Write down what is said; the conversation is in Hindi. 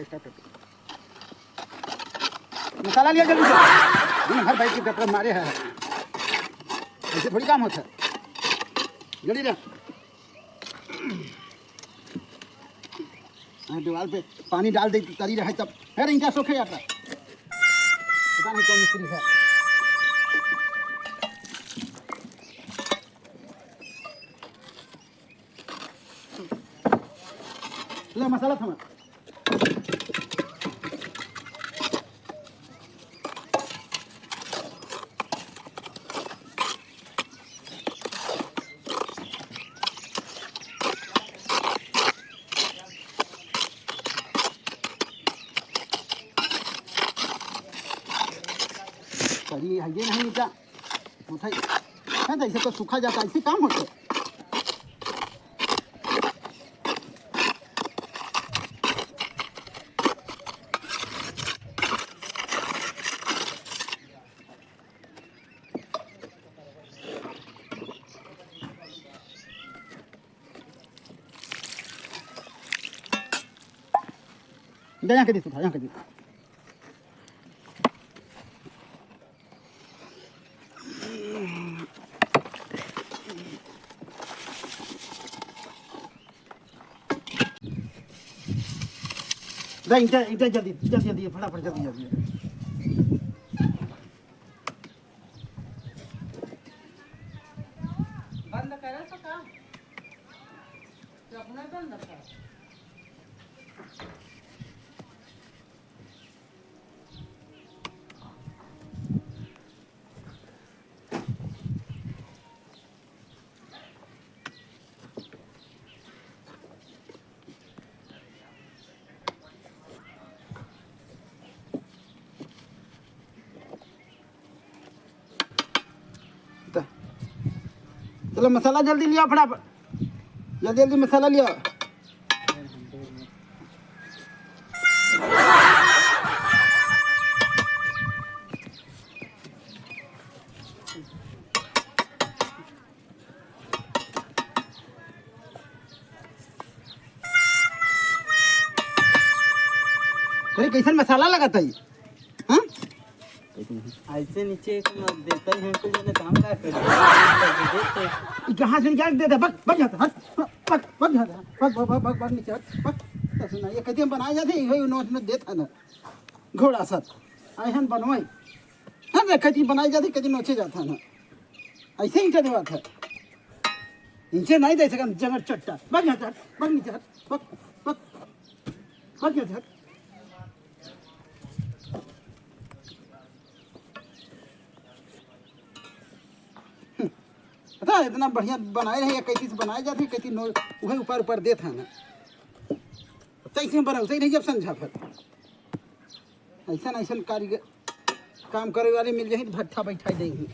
स्टार्ट कर। मसाला लिया जल्दी से, दिन भर बैठ के कपड़े मारे है, ऐसे थोड़ी काम होता है। जल्दी ले। दीवार पे पानी डाल दे तरी रहे तब है नहीं क्या सोखे जाता, पता नहीं कौन मिस्त्री है। ले मसाला थमा। तरी है ये नहीं क्या होता है, ऐसे तो सूखा जाता है, ऐसे काम होता है। यहाँ के दी सूखा, यहाँ के दी। इधर जल्दी जल्दी जल्दी फटाफट जल्दी जल्दी। बंद करा तो काम अपना बंद कर। चलो मसाला जल्दी लिया फटाफट, जल्दी जल्दी मसाला लिया। अरे कैसा मसाला लगाता है, हाँ? ऐसे नीचे मत देता है तो मैंने काम क्या कर कहाँ से क्या देता, बक बक जाता, हट बक बक जाता, बक बक बक बक नीचे हट बक। तो सुना ये कभी हम बनाए जाते हैं नोट में देता ना घोड़ा साथ आए हम बनवाई, हाँ ना कभी बनाई जाती कभी नोचे जाता ना, ऐसे ही क्या बात है। नीचे नहीं दे सका जंगल चट्टा, बक जाता हट बक नीचे हट बक बक बक जाता हट। पता है इतना बढ़िया बनाए रहे, कैसी से बनाए जाते कैसी नो वही ऊपर ऊपर देता है ना, तैसे बना उसे नहीं जब समझा फिर ऐसा ऐसा कारीगर काम करे वाले मिल जाए भट्ठा बैठा देंगे।